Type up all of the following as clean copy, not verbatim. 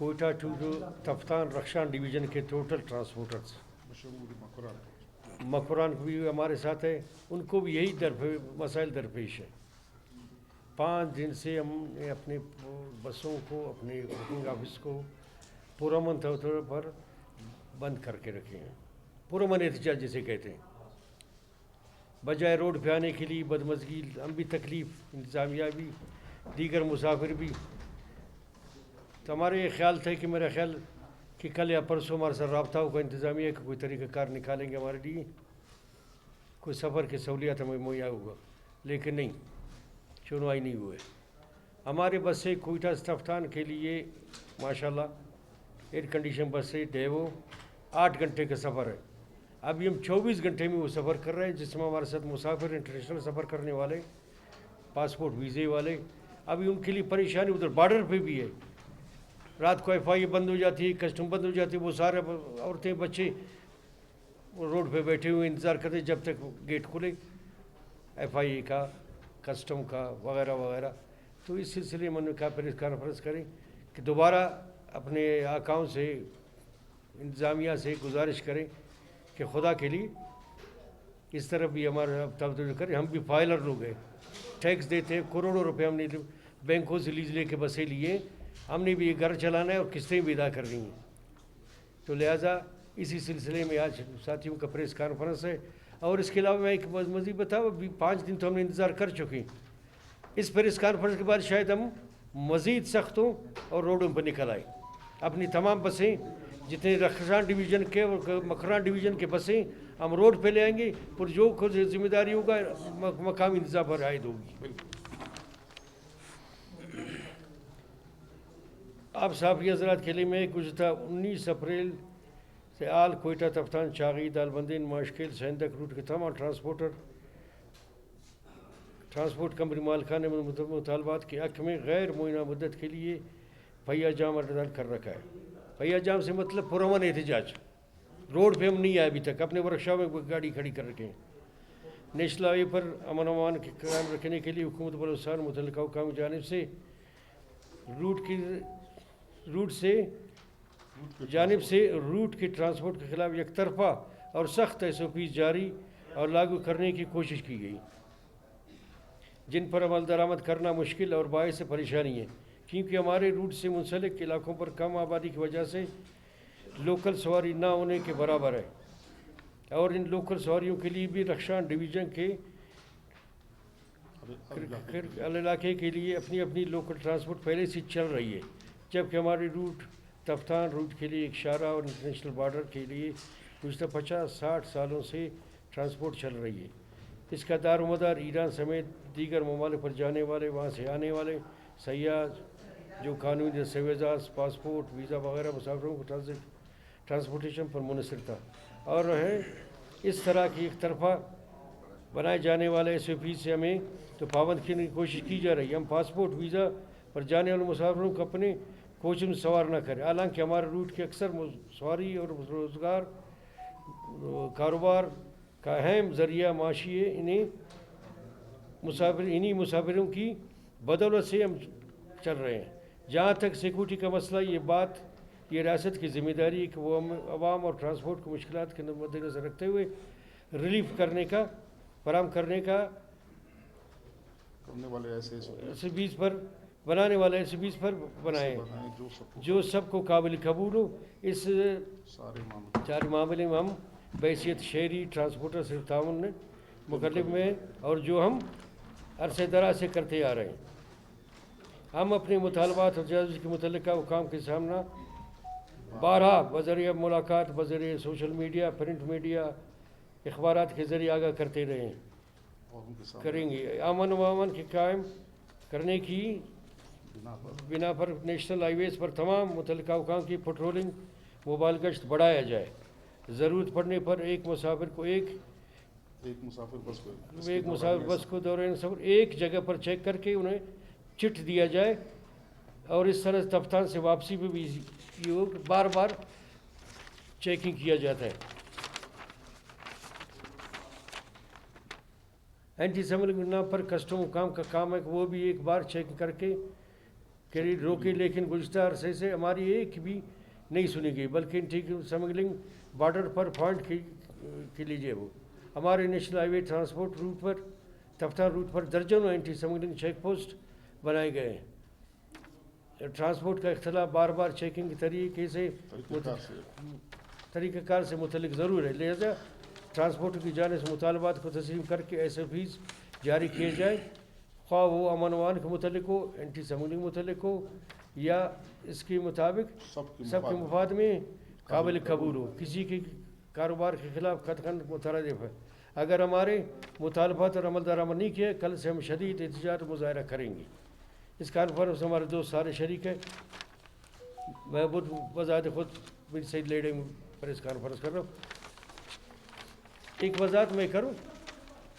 Quetta to Taftan Rakhshan division کے total transporters Makran بھی ہمارے ساتھ ہے، ان کو بھی یہی مسائل درپیش ہے۔ 5 دن سے ہم نے اپنے بسوں کو، اپنے بکنگ آفس کو پرامن طور پر بند کر کے رکھے ہیں، پرامن احتجاج جسے کہتے ہیں، بجائے روڈ پہ آنے کے لیے بدمزگی، ہم بھی تکلیف، انتظامیہ بھی، دیگر مسافر بھی۔ تو ہمارے یہ خیال تھا کہ میرا خیال کہ کل یا پرسوں ہمارے ساتھ رابطہ ہوگا انتظامیہ کا، کوئی طریقہ کار نکالیں گے ہمارے لیے، کوئی سفر کی سہولیات ہمیں مہیا ہوگا، لیکن نہیں، سنوائی نہیں ہوئے۔ ہمارے بسیں کوئٹہ سے تفتان کے لیے ماشاءاللہ ایئر کنڈیشن بسیں ڈیوو 8 گھنٹے کا سفر ہے، ابھی ہم 24 گھنٹے میں وہ سفر کر رہے ہیں، جس میں ہمارے ساتھ مسافر انٹرنیشنل سفر کرنے والے، پاسپورٹ ویزے والے، ابھی ان کے لیے پریشانی ادھر بارڈر پہ بھی ہے۔ رات کو ایف آئی بند ہو جاتی ہے، کسٹم بند ہو جاتی ہے، وہ سارے عورتیں بچے روڈ پہ بیٹھے ہوئے انتظار کرتے جب تک گیٹ کھلے، ایف آئی کا، کسٹم کا وغیرہ وغیرہ۔ تو اس سلسلے میں نے کہا پریس کانفرنس کریں کہ دوبارہ اپنے آقاؤں سے، انتظامیہ سے گزارش کریں کہ خدا کے لیے اس طرف بھی ہمارا توجہ کریں۔ ہم بھی فائلر لوگ ہیں، ٹیکس دیتے ہیں، کروڑوں روپے ہم نے بینکوں سے لیز لے کے بسیں لیے، ہم نے بھی یہ گھر چلانا ہے اور قسطیں بھی ادا کرنی ہیں۔ تو لہٰذا اسی سلسلے میں آج ساتھیوں کا پریس کانفرنس ہے۔ اور اس کے علاوہ میں ایک مزید بتاؤں، ابھی 5 دن تو ہم نے انتظار کر چکے ہیں، اس پریس کانفرنس کے بعد شاید ہم مزید سخت ہوں اور روڈوں پر نکل آئیں۔ اپنی تمام بسیں، جتنے رخشان ڈویژن کے اور مکران ڈویژن کے بسیں ہم روڈ پہ لے آئیں گے، پر جو خود ذمہ داری ہوگا مقامی انتظام پر عائد ہوگی۔ آپ صحافی حضرات کے لیے میں گزشتہ 19 اپریل سے آل کوئٹہ تفتان چاغی دالبندین ماشکل سیندک روٹ کے تمام ٹرانسپورٹ کمپنی مالکان نے مطالبات کے حق میں غیر معینہ مدت کے لیے پہیہ جام اعلان کر رکھا ہے۔ پہیہ جام سے مطلب پرامن احتجاج، روڈ پہ ہم نہیں آئے ابھی تک، اپنے ورکشاپ میں گاڑی کھڑی کر رکھے ہیں۔ نیشنل ہائی وے پر امن و امان کے قیام رکھنے کے لیے حکومت بلوچستان متعلقہ حکام کی جانب سے روٹ کی ٹرانسپورٹ کے خلاف یک طرفہ اور سخت SOP جاری اور لاگو کرنے کی کوشش کی گئی، جن پر عمل درآمد کرنا مشکل اور باعث پریشانی ہے، کیونکہ ہمارے روٹ سے منسلک علاقوں پر کم آبادی کی وجہ سے لوکل سواری نہ ہونے کے برابر ہے، اور ان لوکل سواریوں کے لیے بھی رخشان ڈویژن کے علاقے کے لیے اپنی لوکل ٹرانسپورٹ پہلے سے چل رہی ہے، جبکہ ہماری روٹ تفتان روٹ کے لیے ایک شارہ اور انٹرنیشنل بارڈر کے لیے گزشتہ 50-60 سالوں سے ٹرانسپورٹ چل رہی ہے۔ اس کا دار و مدار ایران سمیت دیگر ممالک پر جانے والے، وہاں سے آنے والے سیاح جو قانونی دستاویزات، پاسپورٹ، ویزا وغیرہ مسافروں کو ٹرانسپورٹیشن پر منحصر تھا، اور ہے اس طرح کی ایک طرفہ بنائے جانے والے SOP سے ہمیں تو پابند کرنے کی کوشش کی جا رہی ہے۔ ہم پاسپورٹ ویزا پر جانے والے مسافروں کو اپنے کوچ میں سوار نہ کریں، حالانکہ ہمارے روٹ کے اکثر سواری اور روزگار کاروبار کا اہم ذریعہ معاشی ہے۔ انہی مسافروں کی بدولت سے ہم چل رہے ہیں۔ جہاں تک سیکورٹی کا مسئلہ، یہ ریاست کی ذمہ داری ہے کہ وہ عوام اور ٹرانسپورٹ کو مشکلات کے مد نظر رکھتے ہوئے ریلیف فراہم کرنے کا بنانے والے SOPs پر بنائیں جو سب کو قابل قبول ہو۔ اس سارے معاملے میں ہم بحیثیت شہری ٹرانسپورٹر سے تعاون مکلف میں ہیں، اور جو ہم عرصہ دراز سے کرتے آ رہے ہیں۔ ہم اپنے مطالبات اور جائزوں کے متعلقہ حکام کے سامنا بارہا بذریعہ ملاقات، بذریعہ سوشل میڈیا، پرنٹ میڈیا، اخبارات کے ذریعے آگاہ کرتے کریں گے۔ امن و امان کے قائم کرنے کی بنا پر نیشنل ہائی ویز پر تمام متعلقہ حکام کی پٹرولنگ، موبائل گشت بڑھایا جائے۔ ضرورت پڑنے پر ایک مسافر بس کو دوران سفر ایک جگہ پر چیک کر کے انہیں چٹ دیا جائے، اور اس طرح تفتان سے واپسی پہ بھی بار بار چیکنگ کیا جاتا ہے۔ اینٹی سمگلنگ پر کسٹم حکام کا کام ہے کہ وہ بھی ایک بار چیک کر کے کہ روکے، لیکن گزشتہ عرصے سے ہماری ایک بھی نہیں سنی گئی، بلکہ اینٹی سمگلنگ بارڈر پر پوائنٹ کے لیجیے وہ ہمارے نیشنل ہائی وے ٹرانسپورٹ روٹ پر، تفتان روٹ پر درجنوں اینٹی سمگلنگ چیک پوسٹ بنائے گئے ہیں۔ ٹرانسپورٹ کا اختلاف بار بار چیکنگ کے طریقہ کار سے متعلق ضرور ہے، لہذا ٹرانسپورٹ کی جانب سے مطالبات کو تسلیم کر کے SOPs جاری کیے جائیں، خواہ وہ امن و امان کے متعلق ہو، اینٹی سمگلنگ متعلق ہو، یا اس کے مطابق سب کے مفاد میں قابل قبول ہو، کسی کے کاروبار کے خلاف قطعاً مترادف ہے۔ اگر ہمارے مطالبات اور عمل درآمد نہیں کیے، کل سے ہم شدید احتجاج مظاہرہ کریں گے۔ اس کانفرنس میں ہمارے دوست سارے شریک ہیں۔ میں بذات خود میری سعید لیڈنگ پریس کانفرنس کر رہا ہوں۔ ایک وضاحت میں کروں،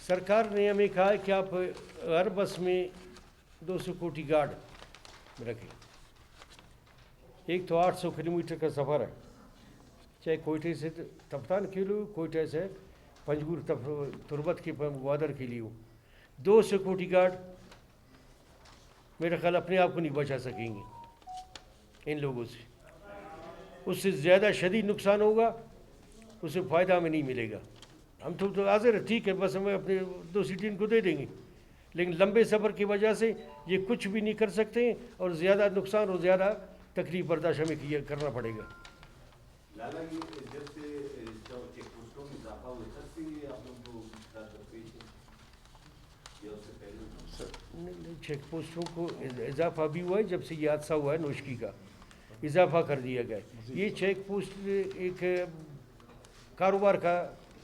سرکار نے ہمیں کہا ہے کہ آپ ہر بس میں 200 کوٹی گارڈ رکھیں۔ ایک تو 800 کلومیٹر کا سفر ہے، چاہے کوئٹے سے تفتان کے لیے ہو، کوئٹے سے پنجگور تربت کے بارڈر کے لیے ہو، 200 کوٹی گارڈ میرا خیال اپنے آپ کو نہیں بچا سکیں گے ان لوگوں سے۔ اس سے زیادہ شدید نقصان ہوگا، اس سے فائدہ ہمیں نہیں ملے گا۔ ہم تو حاضر ہے، ٹھیک ہے، بس ہمیں اپنے 2 سیٹیں ان کو دے دیں گے، لیکن لمبے سفر کی وجہ سے یہ کچھ بھی نہیں کر سکتے ہیں، اور زیادہ نقصان اور زیادہ تکلیف برداشت ہمیں کرنا پڑے گا۔ چیک پوسٹوں کو اضافہ بھی ہوا ہے، جب سے یہ حادثہ ہوا ہے نوشکی کا، اضافہ کر دیا گیا ہے۔ یہ چیک پوسٹ ایک کاروبار کا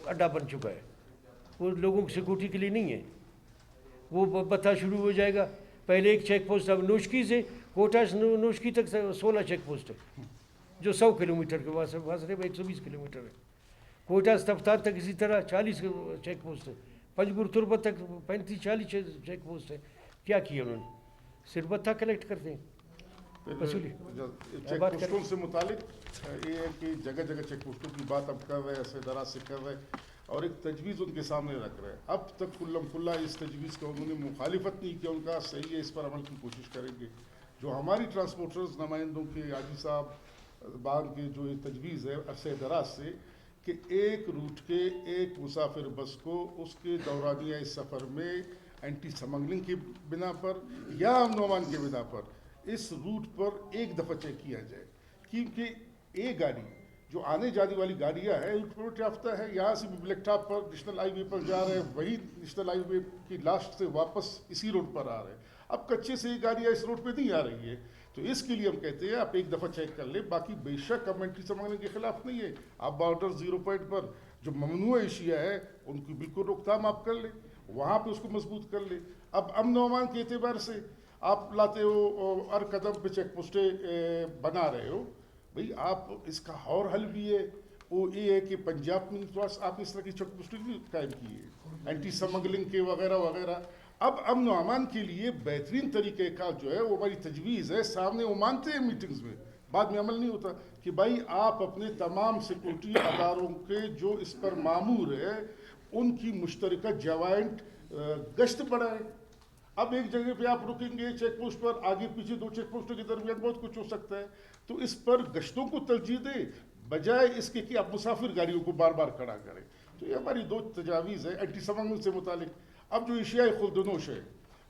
اڈا بن چکا ہے، وہ لوگوں کی سیکورٹی کے لیے نہیں ہے۔ وہ بتا شروع ہو جائے گا، پہلے ایک چیک پوسٹ، اب نوشکی سے کوٹا سے نوشکی تک 16 چیک پوسٹ ہے، جو 100 کلومیٹر کے فاصلے میں 120 کلومیٹر ہے۔ کوٹا سے تفتان تک اسی طرح 40 چیک پوسٹ ہے، پنجگور تربت تک 35-40 چیک پوسٹ ہے۔ کیا کیا انہوں نے؟ صرف بتہ کلیکٹ کرتے ہیں، وصولی۔ چیک پوسٹوں سے متعلق یہ ہے کہ جگہ جگہ چیک پوسٹوں کی بات اب کر رہے ہیں، ایسے دراز سے کر رہے ہیں، اور ایک تجویز ان کے سامنے رکھ رہے ہیں۔ اب تک کلم کھلا اس تجویز کا انہوں نے مخالفت نہیں کیا، ان کا صحیح ہے، اس پر عمل کی کوشش کریں گے۔ جو ہماری ٹرانسپورٹرز نمائندوں کے حاجی صاحب بان کی جو تجویز ہے عرصہ دراز سے، کہ ایک روٹ کے ایک مسافر بس کو اس کے دورانیہ سفر میں اینٹی سمگلنگ کی بنا پر یا امن و امان کی بنا پر اس روٹ پر ایک دفعہ چیک کیا جائے، کیونکہ ایک گاڑی جو آنے جانے والی گاڑیاں ہیں روٹ پر یافتہ ہے، یہاں سے بھی بلیک ٹاپ پر نیشنل ہائی وے پر جا رہے ہیں، وہی نیشنل ہائی وے کی لاسٹ سے واپس اسی روڈ پر آ رہے ہیں۔ اب کچے سے یہ گاڑیاں اس روڈ پہ نہیں آ رہی ہے، تو اس کے لیے ہم کہتے ہیں آپ ایک دفعہ چیک کر لیں۔ باقی بے شک ہم اینٹی سمگلنگ کے خلاف نہیں ہے، آپ بارڈر 0 پوائنٹ پر جو ممنوع اشیاء ہے ان کی بالکل روک تھام آپ کر لیں، وہاں پہ اس کو مضبوط کر لیں۔ اب امن و امان کے اعتبار سے آپ لاتے ہو ہر قدم پہ چیک پوسٹیں بنا رہے ہو، بھئی آپ اس کا اور حل بھی ہے، وہ یہ ہے کہ پنجاب میں تو آپ اس طرح کی چیک پوسٹیں بھی قائم کی ہے اینٹی سمگلنگ کے وغیرہ وغیرہ۔ اب امن و امان کے لیے بہترین طریقہ کار جو ہے وہ ہماری تجویز ہے، سامنے وہ مانتے ہیں میٹنگز میں، بعد میں عمل نہیں ہوتا، کہ بھائی آپ اپنے تمام سیکورٹی اداروں کے جو اس پر مامور ہے ان کی مشترکہ جوائنٹ گشت بڑھائیں۔ اب ایک جگہ پہ آپ رکیں گے چیک پوسٹ پر، آگے پیچھے 2 چیک پوسٹوں کے درمیان بہت کچھ ہو سکتا ہے، تو اس پر گشتوں کو ترجیح دیں بجائے اس کے کہ آپ مسافر گاڑیوں کو بار بار کھڑا کریں۔ تو یہ ہماری 2 تجاویز ہے اینٹی سمگلنگ سے متعلق۔ اب جو اشیاء خلدنوش ہے،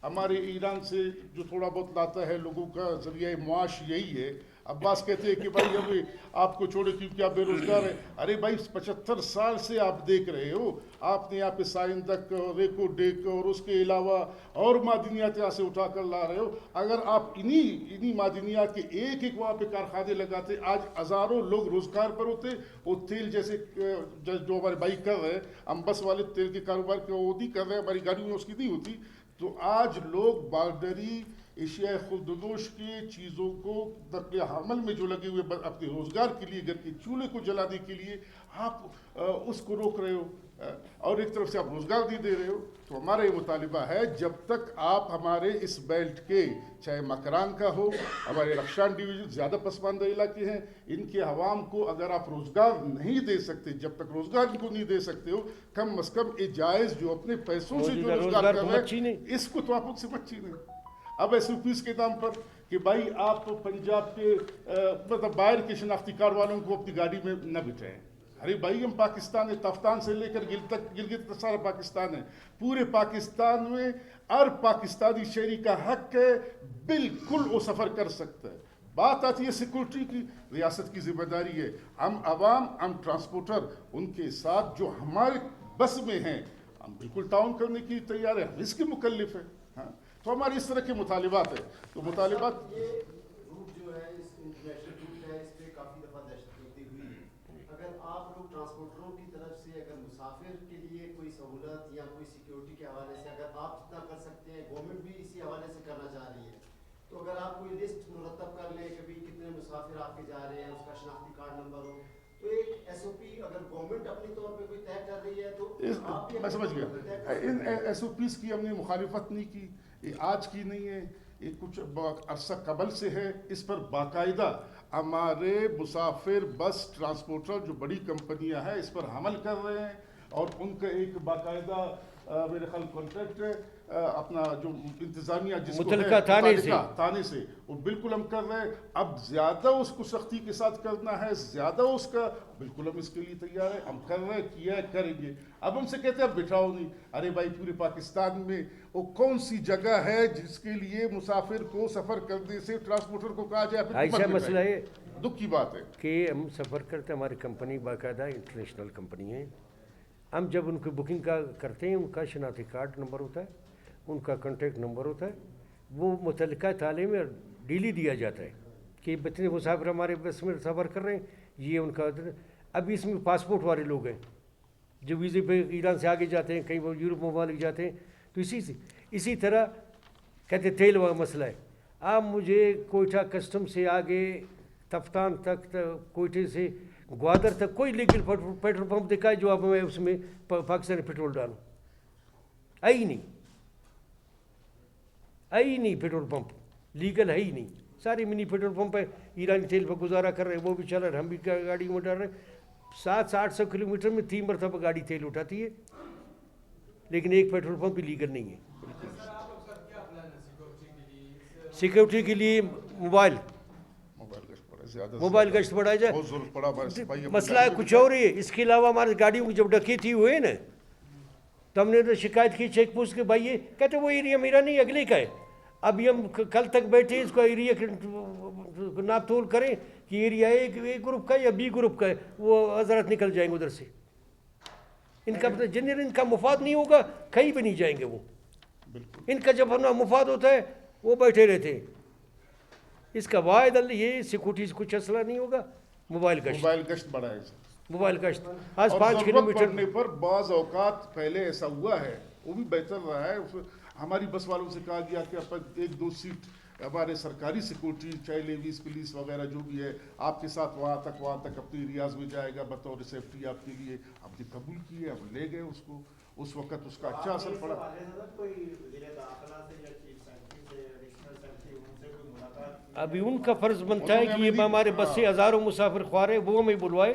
ہمارے ایران سے جو تھوڑا بہت لاتا ہے، لوگوں کا ذریعہ معاش یہی ہے۔ عباس کہتے ہیں کہ بھائی ابھی آپ کو چھوڑے کیونکہ آپ بے روزگار ہیں۔ ارے بھائی 75 سال سے آپ دیکھ رہے ہو، آپ نے یہاں پہ سائندک، ریکو ڈیک اور اس کے علاوہ اور معدنیات یہاں سے اٹھا کر لا رہے ہو۔ اگر آپ انہی معدنیات کے ایک وہاں پہ کارخانے لگاتے، آج ہزاروں لوگ روزگار پر ہوتے۔ وہ تیل جیسے جو ہمارے بھائی کر رہے ہیں، ہم بس والے تیل کے کاروبار کے وہ نہیں کر رہے ہیں، ہماری گاڑیوں میں اس کی نہیں ہوتی، تو آج لوگ بارڈری اشیاء خلدنوش کی چیزوں کو نقل حمل میں جو لگے ہوئے اپنے روزگار کے لیے، گھر کے چولہے کو جلانے کے لیے آپ اس کو روک رہے ہو، اور ایک طرف سے آپ روزگار نہیں دے رہے ہو۔ تو ہمارا یہ مطالبہ ہے جب تک آپ ہمارے اس بیلٹ کے، چاہے مکران کا ہو، ہمارے رخشان ڈویژن زیادہ پسماندہ علاقے ہیں، ان کے عوام کو اگر آپ روزگار نہیں دے سکتے، جب تک روزگار ان کو نہیں دے سکتے ہو، کم از کم یہ جائز جو اپنے پیسوں سے جو روزگار کر رہے ہیں اس کو تو آپ ان سے مت چھینیں۔ اب SOPs کے نام پر کہ بھائی آپ پنجاب کے مطلب باہر کے شناختی کارڈ والوں کو اپنی گاڑی میں نہ بٹھائیں. ارے بھائی ہم پاکستان ہے، تفتان سے لے کر گلگت تک سارا پاکستان ہے. پورے پاکستان میں ہر پاکستانی شہری کا حق ہے، بالکل وہ سفر کر سکتا ہے. بات آتی ہے سیکورٹی کی، ریاست کی ذمہ داری ہے. ہم عوام، ہم ٹرانسپورٹر، ان کے ساتھ جو ہمارے بس میں ہیں ہم بالکل تعاون کرنے کی تیار ہے، ہم اس کے مکلف ہیں. ہاں تو ہماری اس طرح کے مطالبات ہیں. تو مطالبات یہ روٹ جو ہے اس انٹرنیشنل روٹ ہے، اس پہ کافی دفعہ دہشت گردی ہوئی ہے. اگر آپ لوگ ٹرانسپورٹروں کی طرف سے اگر مسافر کے لیے کوئی سہولت یا کوئی سیکیورٹی کے حوالے سے اگر آپ جتنا کر سکتے ہیں، گورنمنٹ بھی اسی حوالے سے کرنا چاہ رہی ہے، تو اگر آپ کوئی لسٹ مرتب کر لیں کہ کتنے مسافر آپ کے جا رہے ہیں، اس کا شناختی کارڈ نمبر ہو، تو ایک ایس او پی اگر گورنمنٹ اپنی طور پہ کوئی طے کر رہی ہے تو آپ بھی میں سمجھ گیا. ان ایس او پیز کی ہم نے مخالفت نہیں کی، یہ آج کی نہیں ہے، یہ کچھ عرصہ قبل سے ہے. اس پر باقاعدہ ہمارے مسافر بس ٹرانسپورٹر جو بڑی کمپنیاں ہیں اس پر عمل کر رہے ہیں، اور ان کا ایک باقاعدہ میرے خیال کانٹریکٹ ہے اپنا جو انتظامیہ جس کو متعلقہ تانے سے وہ بالکل ہم کر رہے ہیں. اب زیادہ اس کو سختی کے ساتھ کرنا ہے، زیادہ اس کا، بالکل ہم اس کے لیے تیار ہیں. ہم کر رہے ہیں، کیا ہے، کریں گے. اب ہم سے کہتے ہیں اب بٹھاؤ نہیں. ارے بھائی پورے پاکستان میں وہ کون سی جگہ ہے جس کے لیے مسافر کو سفر کرنے سے ٹرانسپورٹر کو کہا جائے ایسا مسئلہ ہے دکھ کی بات ہے کہ ہم سفر کرتے ہیں، ہماری کمپنی باقاعدہ انٹرنیشنل کمپنی ہے. ہم جب ان کی بکنگ کا کرتے ہیں، ان کا شناختی کارڈ نمبر ہوتا ہے، ان کا کانٹیکٹ نمبر ہوتا ہے، وہ متعلقہ تالے میں ڈیلی دیا جاتا ہے کہ اتنے مسافر ہمارے بس میں سفر کر رہے ہیں، یہ ان کا. اب اس میں پاسپورٹ والے لوگ ہیں جو ویزے پہ ایران سے آگے جاتے ہیں، کہیں وہ یورپ ممالک جاتے ہیں، تو اسی طرح کہتے تیل والا مسئلہ ہے. آپ مجھے کوئٹہ کسٹم سے آگے تفتان تک، کوئٹے سے گوادر تک کوئی لیگل پیٹرول پمپ دکھائے جو اب میں اس میں پاکستانی پیٹرول ڈالوں. ہے ہی نہیں پیٹرول پمپ لیگل ہے ہی نہیں. سارے منی پیٹرول پمپ ہے، ایرانی تیل پر گزارا کر رہے ہیں، وہ بھی چل رہے ہیں، ہم بھی گاڑی میں ڈال رہے ہیں. 700-800 کلومیٹر میں 3 مرتبہ گاڑی تیل اٹھاتی ہے، لیکن ایک پیٹرول پمپ بھی لیگل نہیں ہے. سیکیورٹی کے لیے موبائل گشت بڑھایا جائے. مسئلہ کچھ اور ہے. اس کے علاوہ ہمارے گاڑیوں کی جب ڈکیتی ہوئے نا تو ہم نے تو شکایت کی چیک پوسٹ کے بھائی، یہ کہتے وہ ایریا میرا نہیں اگلے کا ہے. ابھی ہم کل تک بیٹھے اس کو ایریا ناپ تول کریں کہ ایریا اے گروپ کا یا بی گروپ کا ہے، وہ حضرات نکل جائیں گے ادھر سے. ان کا جن ان کا مفاد نہیں ہوگا کہیں بھی نہیں جائیں گے. وہ ان کا جب اپنا مفاد ہوتا ہے وہ بیٹھے رہتے ہیں. اس کا واحد حل یہ سیکورٹی سے کچھ اصلہ نہیں ہوگا. موبائل گشت بڑھائے. موبائل گشت آج اور 5 ضرورت کلومیٹر پڑنے پر بعض اوقات پہلے ایسا ہوا ہے، وہ بھی بہتر رہا ہے. ہماری بس والوں سے کہا گیا کہ اب 1-2 سیٹ ہمارے سرکاری سیکورٹی چاہے لیویز پولیس وغیرہ جو بھی ہے آپ کے ساتھ وہاں تک اپنی ریاض میں جائے گا بطور سیفٹی آپ کے لیے. ہم نے قبول کیے، ہم لے گئے اس کو. اس وقت اس کا اچھا اثر پڑا. ابھی ان کا فرض بنتا ہے کہ یہ ہمارے بس سے ہزاروں مسافر خوار ہیں، وہ ہمیں بلوائے،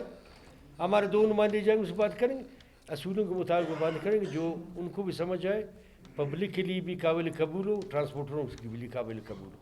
ہمارے 2 نمائندے جائیں گے، اس بات کریں گے، اصولوں کے مطابق بات کریں گے جو ان کو بھی سمجھ آئے، پبلک کے لیے بھی قابل قبول ہو، ٹرانسپورٹروں کے لیے بھی قابل قبول ہو.